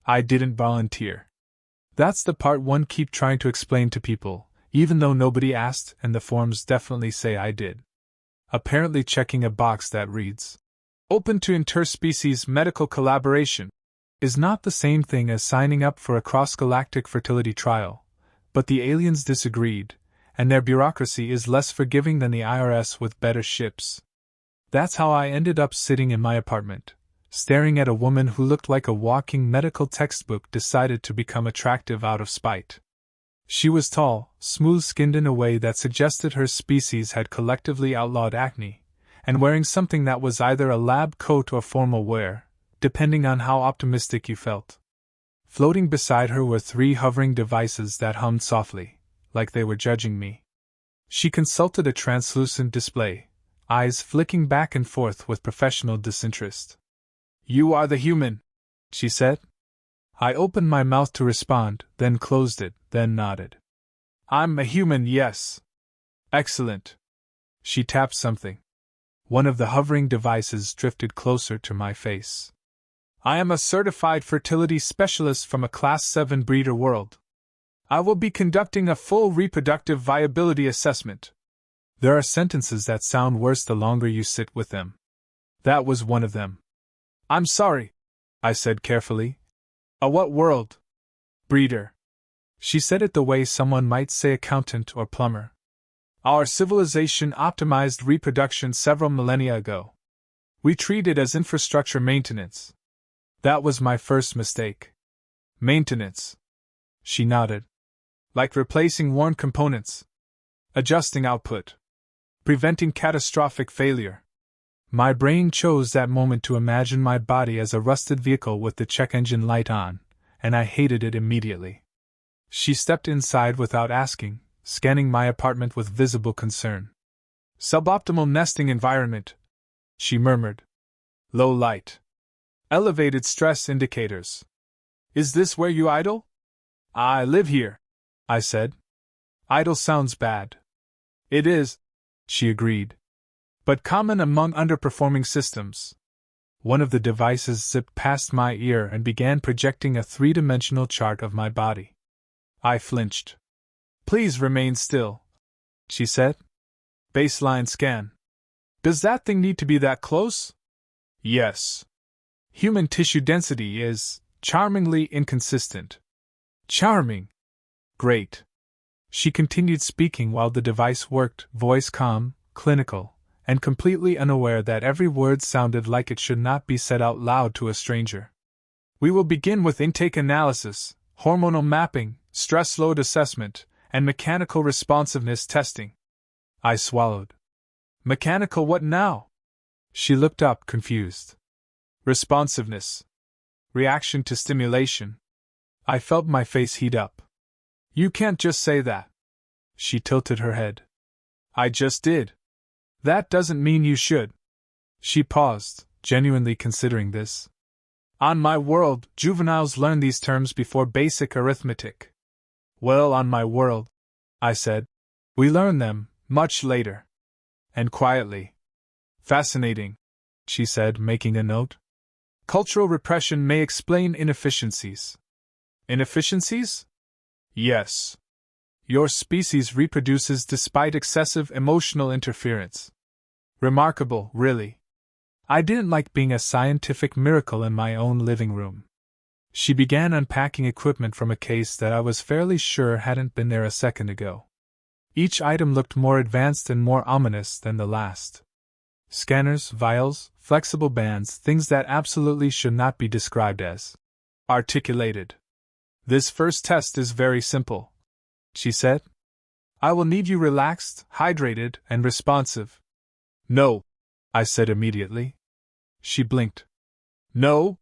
I didn't volunteer. That's the part one keep trying to explain to people, even though nobody asked, and the forms definitely say I did. Apparently checking a box that reads, "Open to interspecies medical collaboration," is not the same thing as signing up for a cross-galactic fertility trial, but the aliens disagreed, and their bureaucracy is less forgiving than the IRS with better ships. That's how I ended up sitting in my apartment, staring at a woman who looked like a walking medical textbook decided to become attractive out of spite. She was tall, smooth-skinned in a way that suggested her species had collectively outlawed acne, and wearing something that was either a lab coat or formal wear, depending on how optimistic you felt. Floating beside her were 3 hovering devices that hummed softly, like they were judging me. She consulted a translucent display, eyes flicking back and forth with professional disinterest. "You are the human," she said. I opened my mouth to respond, then closed it, then nodded. "I'm a human, yes." "Excellent." She tapped something. One of the hovering devices drifted closer to my face. "I am a certified fertility specialist from a Class 7 breeder world. I will be conducting a full reproductive viability assessment." There are sentences that sound worse the longer you sit with them. That was one of them. "I'm sorry," I said carefully. "A what world?" "Breeder." She said it the way someone might say accountant or plumber. "Our civilization optimized reproduction several millennia ago. We treat it as infrastructure maintenance." That was my first mistake. "Maintenance." She nodded. "Like replacing worn components. Adjusting output. Preventing catastrophic failure." My brain chose that moment to imagine my body as a rusted vehicle with the check engine light on, and I hated it immediately. She stepped inside without asking, scanning my apartment with visible concern. "Suboptimal nesting environment," she murmured. "Low light. Elevated stress indicators. Is this where you idle?" "I live here," I said. "Idle sounds bad." "It is," she agreed. "But common among underperforming systems." One of the devices zipped past my ear and began projecting a 3-dimensional chart of my body. I flinched. "Please remain still," she said. "Baseline scan." "Does that thing need to be that close?" "Yes. Human tissue density is charmingly inconsistent." "Charming." "Great." She continued speaking while the device worked, voice calm, clinical, and completely unaware that every word sounded like it should not be said out loud to a stranger. "We will begin with intake analysis, hormonal mapping, stress load assessment, and mechanical responsiveness testing." I swallowed. "Mechanical what now?" She looked up, confused. "Responsiveness. Reaction to stimulation." I felt my face heat up. "You can't just say that." She tilted her head. "I just did." "That doesn't mean you should." She paused, genuinely considering this. "On my world, juveniles learn these terms before basic arithmetic." "Well, on my world," I said, "we learn them much later." And quietly. "Fascinating," she said, making a note. "Cultural repression may explain inefficiencies." "Inefficiencies?" "Yes. Your species reproduces despite excessive emotional interference." "Remarkable, really." I didn't like being a scientific miracle in my own living room. She began unpacking equipment from a case that I was fairly sure hadn't been there a second ago. Each item looked more advanced and more ominous than the last. Scanners, vials, flexible bands, things that absolutely should not be described as articulated. "This first test is very simple," she said. "I will need you relaxed, hydrated, and responsive." "No," I said immediately. She blinked. "No?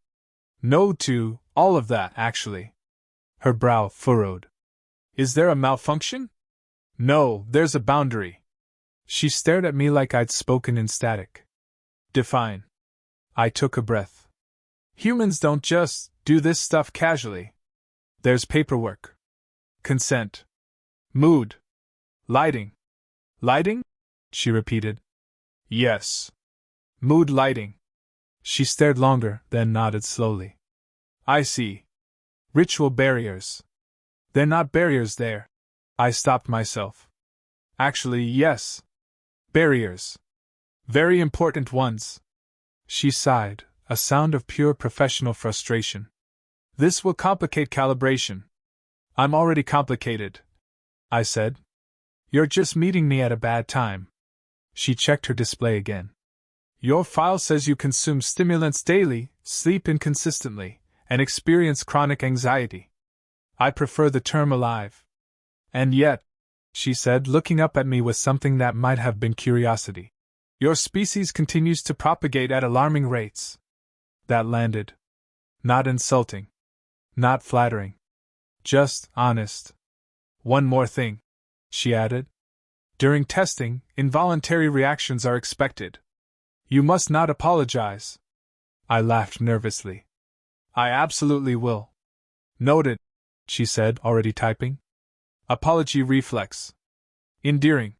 No to all of that, actually." Her brow furrowed. "Is there a malfunction?" "No, there's a boundary." She stared at me like I'd spoken in static. "Define." I took a breath. "Humans don't just do this stuff casually. There's paperwork. Consent. Mood. Lighting." "Lighting?" she repeated. "Yes. Mood lighting." She stared longer, then nodded slowly. "I see. Ritual barriers. They're not barriers there. I stopped myself. Actually, yes. Barriers. Very important ones. She sighed, a sound of pure professional frustration. This will complicate calibration. I'm already complicated, I said. You're just meeting me at a bad time. She checked her display again. Your file says you consume stimulants daily, sleep inconsistently, and experience chronic anxiety. I prefer the term alive. And yet, she said, looking up at me with something that might have been curiosity, your species continues to propagate at alarming rates. That landed. Not insulting. Not flattering. Just honest. One more thing, she added. During testing, involuntary reactions are expected. You must not apologize. I laughed nervously. I absolutely will. Noted, she said, already typing. Apology reflex. Endearing.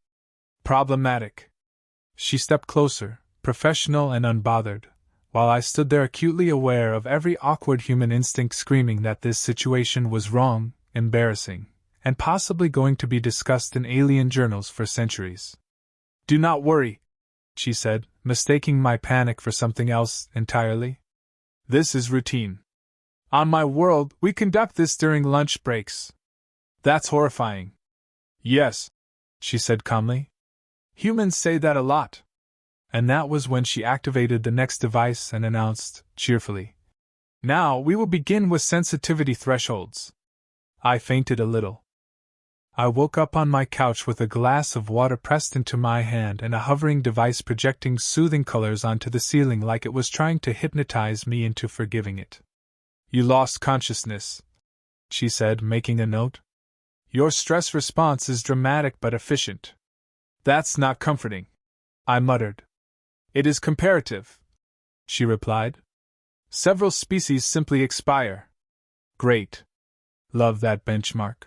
Problematic. She stepped closer, professional and unbothered, while I stood there acutely aware of every awkward human instinct screaming that this situation was wrong, embarrassing, and possibly going to be discussed in alien journals for centuries. Do not worry, she said, mistaking my panic for something else entirely. This is routine. On my world, we conduct this during lunch breaks. That's horrifying. Yes, she said calmly. Humans say that a lot. And that was when she activated the next device and announced, cheerfully, now we will begin with sensitivity thresholds. I fainted a little. I woke up on my couch with a glass of water pressed into my hand and a hovering device projecting soothing colors onto the ceiling like it was trying to hypnotize me into forgiving it. You lost consciousness, she said, making a note. Your stress response is dramatic but efficient. That's not comforting, I muttered. It is comparative, she replied. Several species simply expire. Great. Love that benchmark.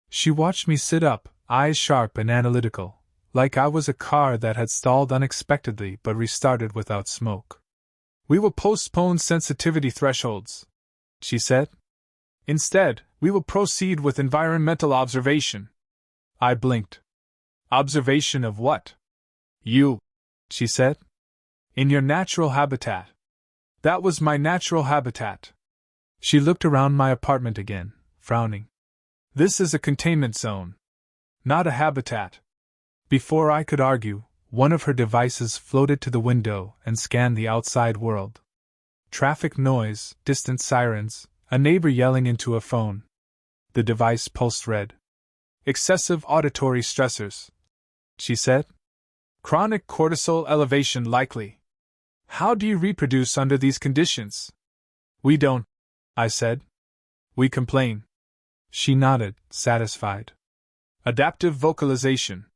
She watched me sit up, eyes sharp and analytical, like I was a car that had stalled unexpectedly but restarted without smoke. We will postpone sensitivity thresholds, she said. Instead, we will proceed with environmental observation. I blinked. Observation of what? You, she said. In your natural habitat. That was my natural habitat. She looked around my apartment again, frowning. This is a containment zone. Not a habitat. Before I could argue, one of her devices floated to the window and scanned the outside world. Traffic noise, distant sirens, a neighbor yelling into a phone. The device pulsed red. Excessive auditory stressors, she said. Chronic cortisol elevation likely. How do you reproduce under these conditions? We don't, I said. We complain. She nodded, satisfied. Adaptive vocalization.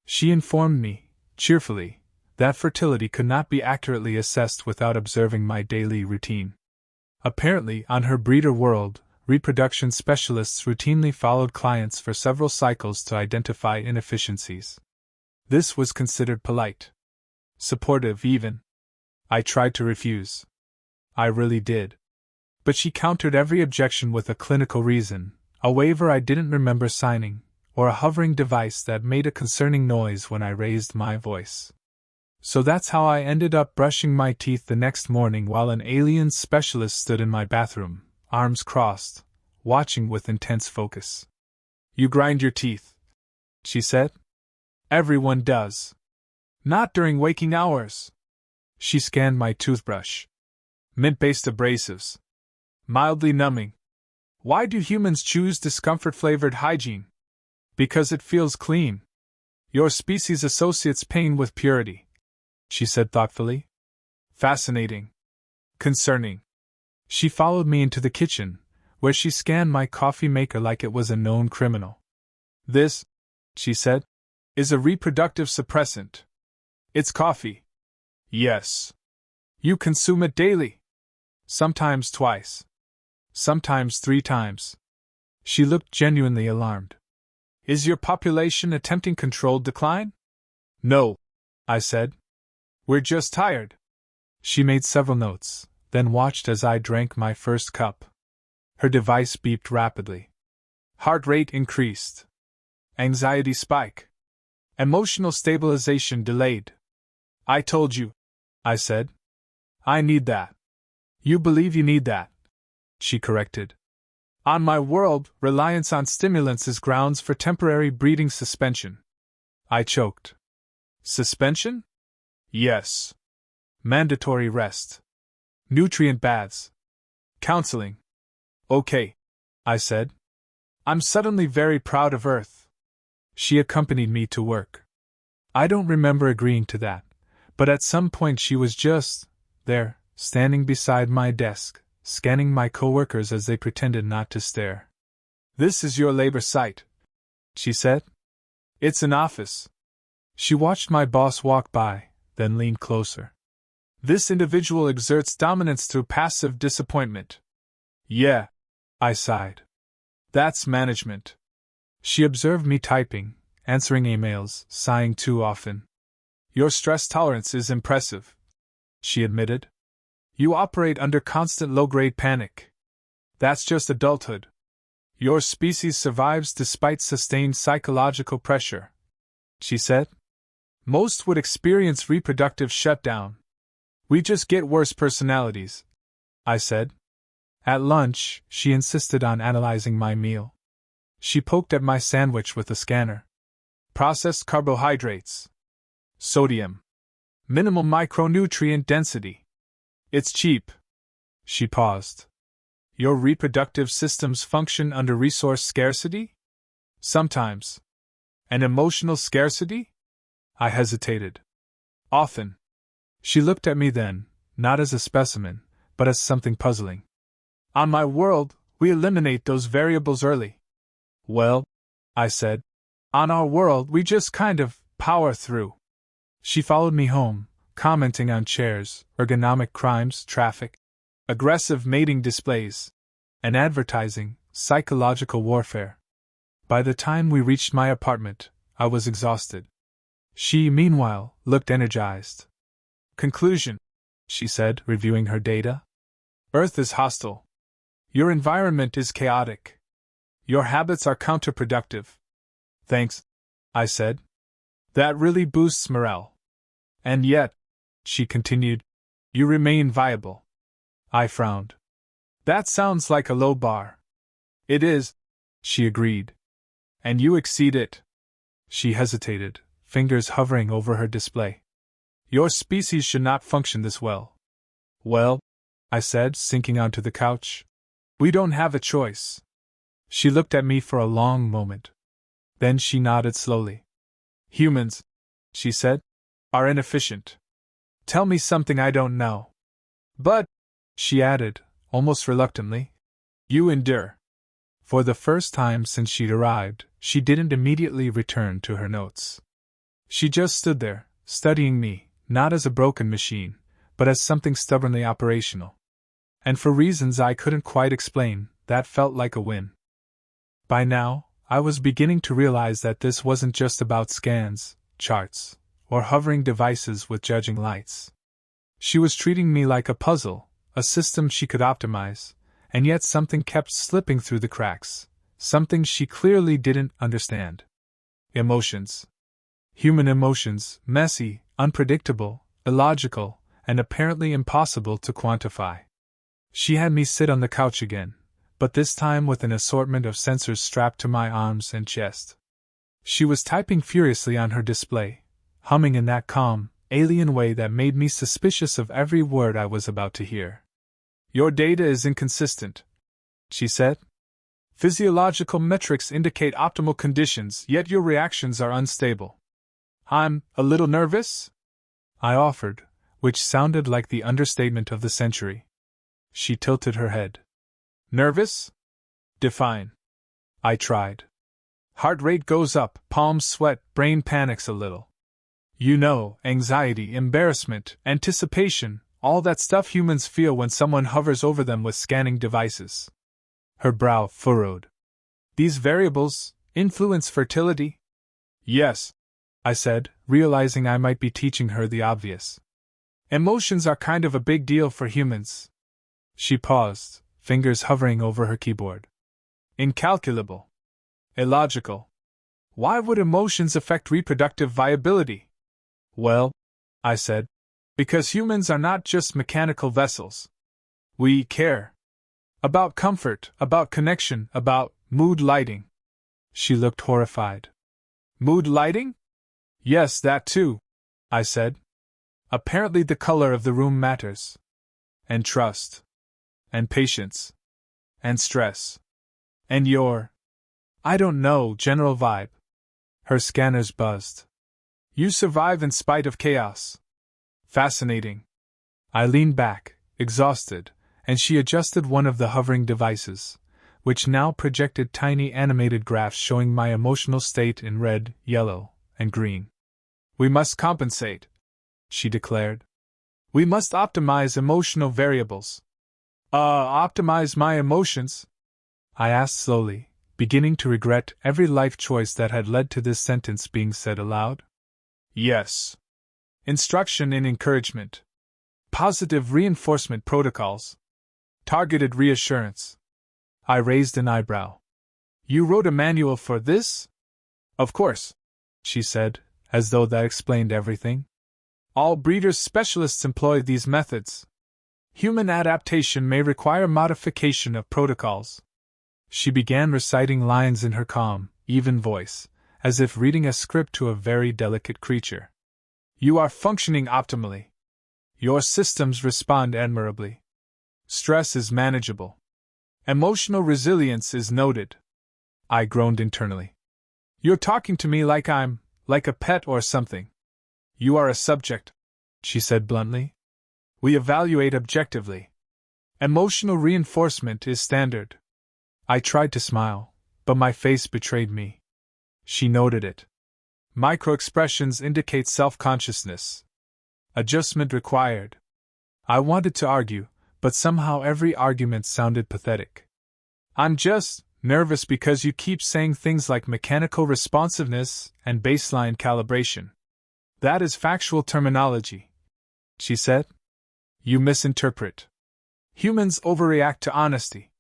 She informed me, cheerfully, that fertility could not be accurately assessed without observing my daily routine. Apparently, on her breeder world, reproduction specialists routinely followed clients for several cycles to identify inefficiencies. This was considered polite. Supportive, even. I tried to refuse. I really did. But she countered every objection with a clinical reason, a waiver I didn't remember signing, or a hovering device that made a concerning noise when I raised my voice. So that's how I ended up brushing my teeth the next morning while an alien specialist stood in my bathroom, arms crossed, watching with intense focus. You grind your teeth, she said. Everyone does. Not during waking hours. She scanned my toothbrush. Mint-based abrasives. Mildly numbing. Why do humans choose discomfort-flavored hygiene? Because it feels clean. Your species associates pain with purity, she said thoughtfully. Fascinating. Concerning. She followed me into the kitchen, where she scanned my coffee maker like it was a known criminal. This, she said, is a reproductive suppressant. It's coffee. Yes. You consume it daily. Sometimes twice. Sometimes 3 times. She looked genuinely alarmed. Is your population attempting controlled decline? No, I said. We're just tired. She made several notes, then watched as I drank my first cup. Her device beeped rapidly. Heart rate increased. Anxiety spike. Emotional stabilization delayed. I told you, I said. I need that. You believe you need that, she corrected. On my world, reliance on stimulants is grounds for temporary breeding suspension. I choked. Suspension? Yes. Mandatory rest. Nutrient baths. Counseling. Okay, I said. I'm suddenly very proud of Earth. She accompanied me to work. I don't remember agreeing to that, but at some point she was just there, standing beside my desk, scanning my coworkers as they pretended not to stare. This is your labor site, she said. It's an office. She watched my boss walk by, then leaned closer. This individual exerts dominance through passive disappointment. Yeah, I sighed. That's management. She observed me typing, answering emails, sighing too often. Your stress tolerance is impressive, she admitted. You operate under constant low-grade panic. That's just adulthood. Your species survives despite sustained psychological pressure, she said. Most would experience reproductive shutdown. We just get worse personalities, I said. At lunch, she insisted on analyzing my meal. She poked at my sandwich with a scanner. Processed carbohydrates. Sodium. Minimal micronutrient density. It's cheap. She paused. Your reproductive systems function under resource scarcity? Sometimes. And emotional scarcity? I hesitated. Often. She looked at me then, not as a specimen, but as something puzzling. On my world, we eliminate those variables early. Well, I said, on our world we just kind of power through. She followed me home, commenting on chairs, ergonomic crimes, traffic, aggressive mating displays, and advertising, psychological warfare. By the time we reached my apartment, I was exhausted. She, meanwhile, looked energized. Conclusion, she said, reviewing her data. Earth is hostile. Your environment is chaotic. Your habits are counterproductive. Thanks, I said. That really boosts morale. And yet, she continued, you remain viable. I frowned. That sounds like a low bar. It is, she agreed. And you exceed it. She hesitated, fingers hovering over her display. Your species should not function this well. Well, I said, sinking onto the couch. We don't have a choice. She looked at me for a long moment. Then she nodded slowly. Humans, she said, are inefficient. Tell me something I don't know. But, she added, almost reluctantly, you endure. For the first time since she'd arrived, she didn't immediately return to her notes. She just stood there, studying me, not as a broken machine, but as something stubbornly operational. And for reasons I couldn't quite explain, that felt like a win. By now, I was beginning to realize that this wasn't just about scans, charts, or hovering devices with judging lights. She was treating me like a puzzle, a system she could optimize, and yet something kept slipping through the cracks, something she clearly didn't understand. Emotions. Human emotions, messy, unpredictable, illogical, and apparently impossible to quantify. She had me sit on the couch again, but this time with an assortment of sensors strapped to my arms and chest. She was typing furiously on her display, humming in that calm, alien way that made me suspicious of every word I was about to hear. Your data is inconsistent, she said. Physiological metrics indicate optimal conditions, yet your reactions are unstable. I'm a little nervous? I offered, which sounded like the understatement of the century. She tilted her head. Nervous? Define. I tried. Heart rate goes up, palms sweat, brain panics a little. You know, anxiety, embarrassment, anticipation, all that stuff humans feel when someone hovers over them with scanning devices. Her brow furrowed. These variables influence fertility? Yes, I said, realizing I might be teaching her the obvious. Emotions are kind of a big deal for humans. She paused, fingers hovering over her keyboard. Incalculable. Illogical. Why would emotions affect reproductive viability? Well, I said, because humans are not just mechanical vessels. We care. About comfort, about connection, about mood lighting. She looked horrified. Mood lighting? Yes, that too, I said. Apparently the color of the room matters. And trust. And patience. And stress. And your, I don't know, general vibe. Her scanners buzzed. You survive in spite of chaos. Fascinating. I leaned back, exhausted, and she adjusted one of the hovering devices, which now projected tiny animated graphs showing my emotional state in red, yellow, and green. We must compensate, she declared. We must optimize emotional variables. Optimize my emotions? I asked slowly, beginning to regret every life choice that had led to this sentence being said aloud. Yes. Instruction in encouragement. Positive reinforcement protocols. Targeted reassurance. I raised an eyebrow. You wrote a manual for this? Of course, she said, as though that explained everything. All breeders' specialists employ these methods. Human adaptation may require modification of protocols. She began reciting lines in her calm, even voice, as if reading a script to a very delicate creature. You are functioning optimally. Your systems respond admirably. Stress is manageable. Emotional resilience is noted. I groaned internally. You're talking to me like I'm a pet or something. You are a subject, she said bluntly. We evaluate objectively. Emotional reinforcement is standard. I tried to smile, but my face betrayed me. She noted it. Microexpressions indicate self-consciousness. Adjustment required. I wanted to argue, but somehow every argument sounded pathetic. I'm just nervous because you keep saying things like mechanical responsiveness and baseline calibration. That is factual terminology, she said. You misinterpret. Humans overreact to honesty.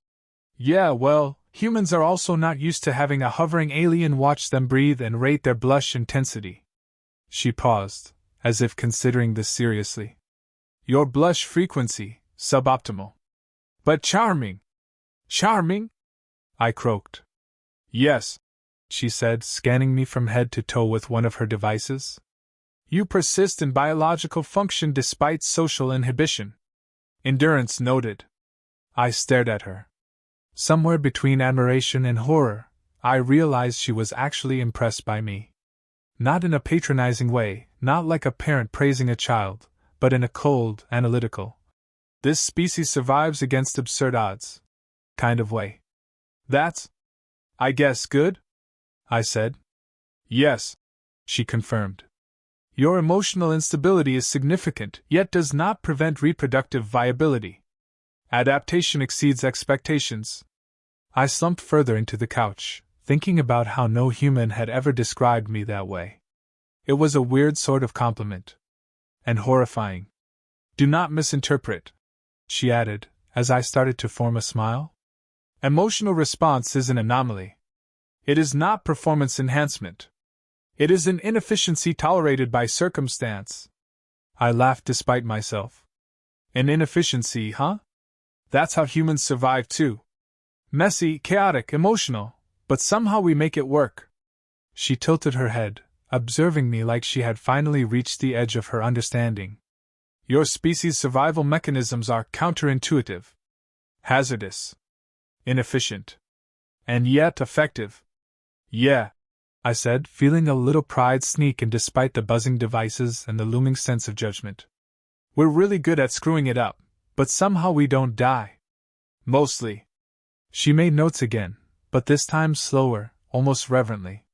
Yeah, well, humans are also not used to having a hovering alien watch them breathe and rate their blush intensity. She paused, as if considering this seriously. Your blush frequency, suboptimal. But charming. Charming? I croaked. Yes, she said, scanning me from head to toe with one of her devices. You persist in biological function despite social inhibition. Endurance noted. I stared at her. Somewhere between admiration and horror, I realized she was actually impressed by me. Not in a patronizing way, not like a parent praising a child, but in a cold, analytical, this species survives against absurd odds kind of way. That's, I guess, good? I said. Yes, she confirmed. Your emotional instability is significant, yet does not prevent reproductive viability. Adaptation exceeds expectations. I slumped further into the couch, thinking about how no human had ever described me that way. It was a weird sort of compliment. And horrifying. Do not misinterpret, she added, as I started to form a smile. Emotional response is an anomaly. It is not performance enhancement. It is an inefficiency tolerated by circumstance. I laughed despite myself. An inefficiency, huh? That's how humans survive too. Messy, chaotic, emotional, but somehow we make it work. She tilted her head, observing me like she had finally reached the edge of her understanding. Your species' survival mechanisms are counterintuitive, hazardous, inefficient, and yet effective. Yeah, I said, feeling a little pride sneak in despite the buzzing devices and the looming sense of judgment. We're really good at screwing it up, but somehow we don't die. Mostly. She made notes again, but this time slower, almost reverently.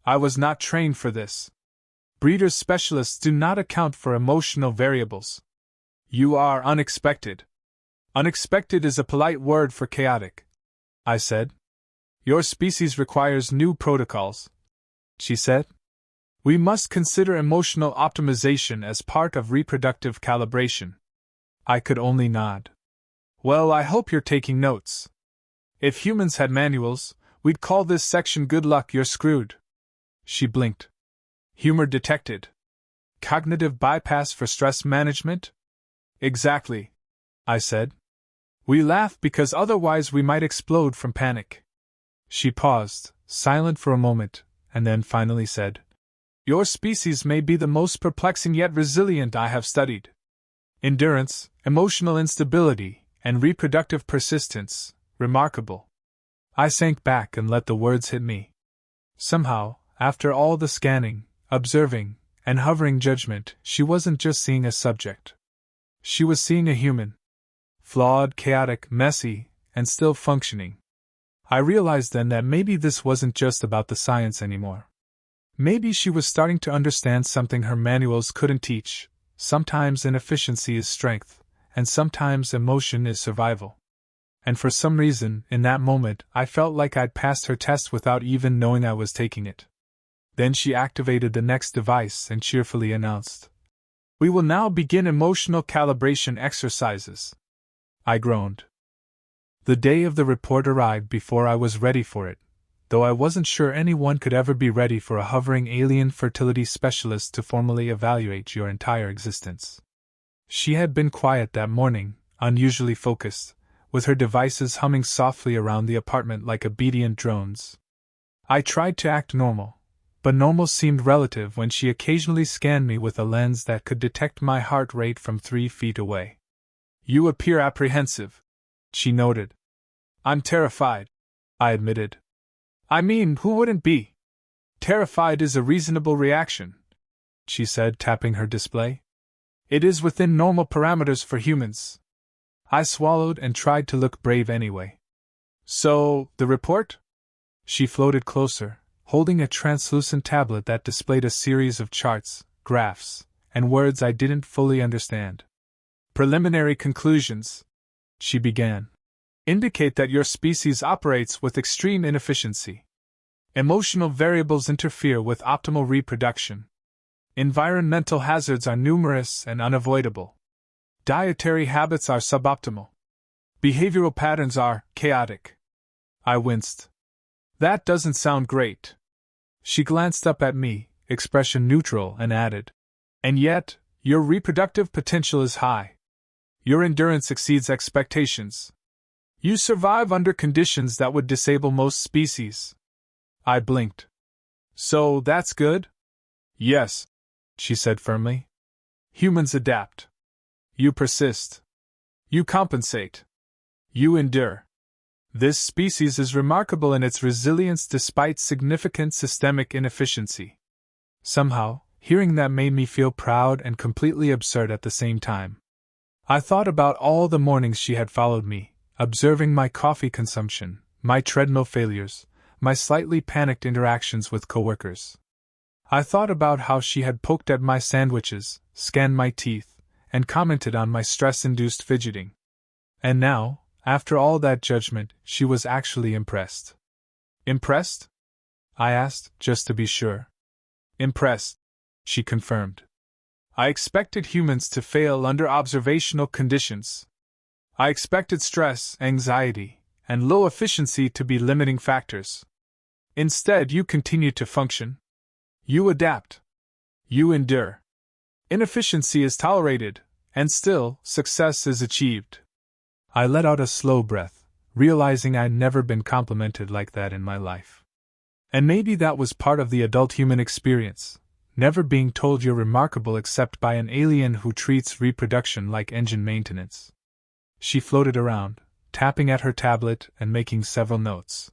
I was not trained for this. Breeders' specialists do not account for emotional variables. You are unexpected. Unexpected is a polite word for chaotic, I said. Your species requires new protocols, she said. We must consider emotional optimization as part of reproductive calibration. I could only nod. Well, I hope you're taking notes. If humans had manuals, we'd call this section Good Luck, You're Screwed. She blinked. Humor detected. Cognitive bypass for stress management? Exactly, I said. We laugh because otherwise we might explode from panic. She paused, silent for a moment, and then finally said, Your species may be the most perplexing yet resilient I have studied. Endurance, emotional instability, and reproductive persistence, remarkable. I sank back and let the words hit me. Somehow, after all the scanning, observing, and hovering judgment, she wasn't just seeing a subject. She was seeing a human. Flawed, chaotic, messy, and still functioning. I realized then that maybe this wasn't just about the science anymore. Maybe she was starting to understand something her manuals couldn't teach. Sometimes inefficiency is strength, and sometimes emotion is survival. And for some reason, in that moment, I felt like I'd passed her test without even knowing I was taking it. Then she activated the next device and cheerfully announced, We will now begin emotional calibration exercises. I groaned. The day of the report arrived before I was ready for it, though I wasn't sure anyone could ever be ready for a hovering alien fertility specialist to formally evaluate your entire existence. She had been quiet that morning, unusually focused, with her devices humming softly around the apartment like obedient drones. I tried to act normal, but normal seemed relative when she occasionally scanned me with a lens that could detect my heart rate from 3 feet away. You appear apprehensive, she noted. I'm terrified, I admitted. I mean, who wouldn't be? Terrified is a reasonable reaction, she said, tapping her display. It is within normal parameters for humans. I swallowed and tried to look brave anyway. So, the report? She floated closer, holding a translucent tablet that displayed a series of charts, graphs, and words I didn't fully understand. Preliminary conclusions, she began, indicate that your species operates with extreme inefficiency. Emotional variables interfere with optimal reproduction. Environmental hazards are numerous and unavoidable. Dietary habits are suboptimal. Behavioral patterns are chaotic. I winced. That doesn't sound great. She glanced up at me, expression neutral, and added, And yet, your reproductive potential is high. Your endurance exceeds expectations. You survive under conditions that would disable most species. I blinked. So that's good? Yes, she said firmly. Humans adapt. You persist. You compensate. You endure. This species is remarkable in its resilience despite significant systemic inefficiency. Somehow, hearing that made me feel proud and completely absurd at the same time. I thought about all the mornings she had followed me, observing my coffee consumption, my treadmill failures, my slightly panicked interactions with coworkers. I thought about how she had poked at my sandwiches, scanned my teeth, and commented on my stress-induced fidgeting. And now, after all that judgment, she was actually impressed. Impressed? I asked, just to be sure. Impressed, she confirmed. I expected humans to fail under observational conditions. I expected stress, anxiety, and low efficiency to be limiting factors. Instead, you continue to function. You adapt. You endure. Inefficiency is tolerated, and still, success is achieved. I let out a slow breath, realizing I'd never been complimented like that in my life. And maybe that was part of the adult human experience. Never being told you're remarkable except by an alien who treats reproduction like engine maintenance. She floated around, tapping at her tablet and making several notes.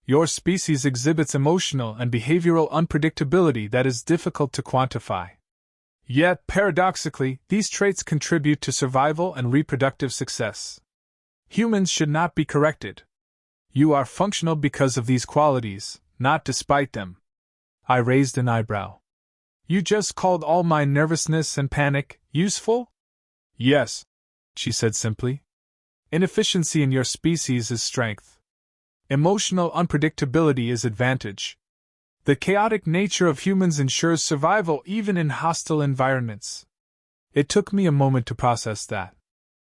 Your species exhibits emotional and behavioral unpredictability that is difficult to quantify. Yet, paradoxically, these traits contribute to survival and reproductive success. Humans should not be corrected. You are functional because of these qualities, not despite them. I raised an eyebrow. You just called all my nervousness and panic useful? Yes, she said simply. Inefficiency in your species is strength. Emotional unpredictability is advantage. The chaotic nature of humans ensures survival even in hostile environments. It took me a moment to process that.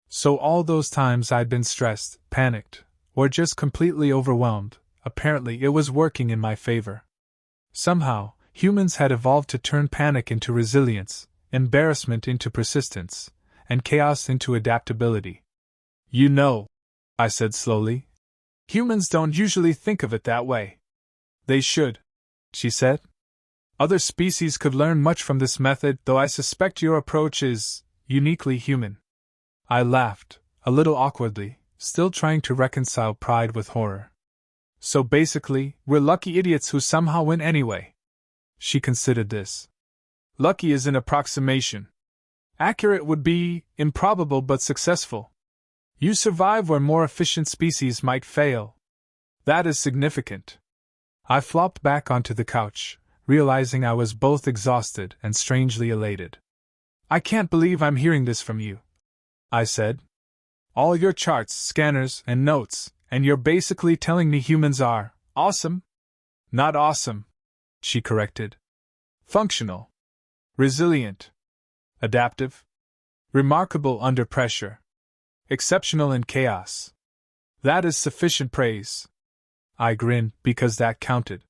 So all those times I'd been stressed, panicked, or just completely overwhelmed, apparently it was working in my favor. Somehow, humans had evolved to turn panic into resilience, embarrassment into persistence, and chaos into adaptability. You know, I said slowly, humans don't usually think of it that way. They should, she said. Other species could learn much from this method, though I suspect your approach is uniquely human. I laughed, a little awkwardly, still trying to reconcile pride with horror. So basically, we're lucky idiots who somehow win anyway. She considered this. Lucky is an approximation. Accurate would be improbable but successful. You survive where more efficient species might fail. That is significant. I flopped back onto the couch, realizing I was both exhausted and strangely elated. I can't believe I'm hearing this from you, I said. All your charts, scanners, and notes, and you're basically telling me humans are awesome? Not awesome, she corrected. Functional. Resilient. Adaptive. Remarkable under pressure. Exceptional in chaos. That is sufficient praise. I grinned because that counted.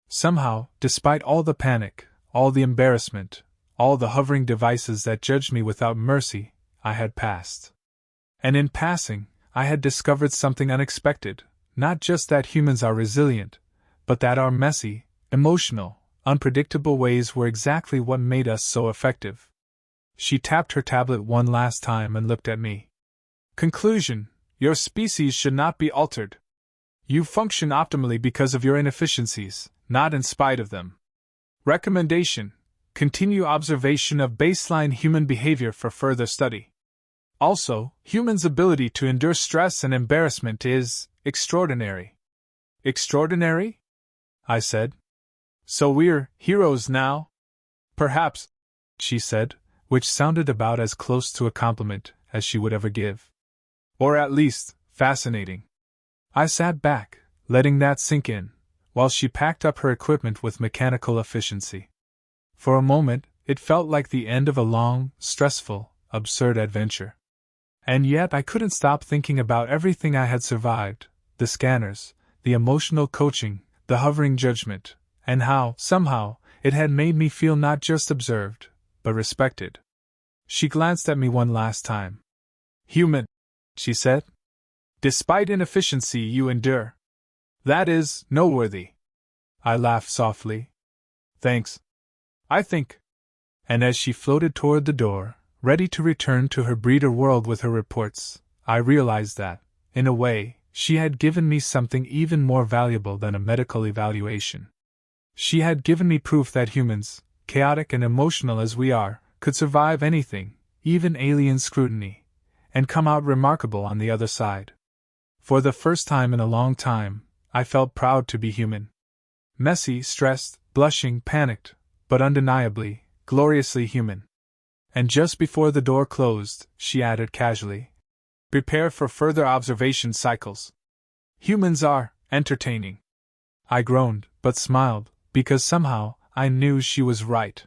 Somehow, despite all the panic, all the embarrassment, all the hovering devices that judged me without mercy, I had passed. And in passing, I had discovered something unexpected, not just that humans are resilient, but that our messy, emotional, unpredictable ways were exactly what made us so effective. She tapped her tablet one last time and looked at me. Conclusion: your species should not be altered. You function optimally because of your inefficiencies, not in spite of them. Recommendation: continue observation of baseline human behavior for further study. Also, humans' ability to endure stress and embarrassment is extraordinary. Extraordinary? I said. So we're heroes now? Perhaps, she said, which sounded about as close to a compliment as she would ever give. Or at least, fascinating. I sat back, letting that sink in, while she packed up her equipment with mechanical efficiency. For a moment, it felt like the end of a long, stressful, absurd adventure. And yet I couldn't stop thinking about everything I had survived, the scanners, the emotional coaching, the hovering judgment, and how, somehow, it had made me feel not just observed, but respected. She glanced at me one last time. Human, she said. Despite inefficiency you endure. That is noteworthy. I laughed softly. Thanks. I think. And as she floated toward the door, ready to return to her breeder world with her reports, I realized that, in a way, she had given me something even more valuable than a medical evaluation. She had given me proof that humans, chaotic and emotional as we are, could survive anything, even alien scrutiny, and come out remarkable on the other side. For the first time in a long time, I felt proud to be human. Messy, stressed, blushing, panicked, but undeniably, gloriously human. And just before the door closed, she added casually, prepare for further observation cycles. Humans are entertaining. I groaned, but smiled, because somehow I knew she was right.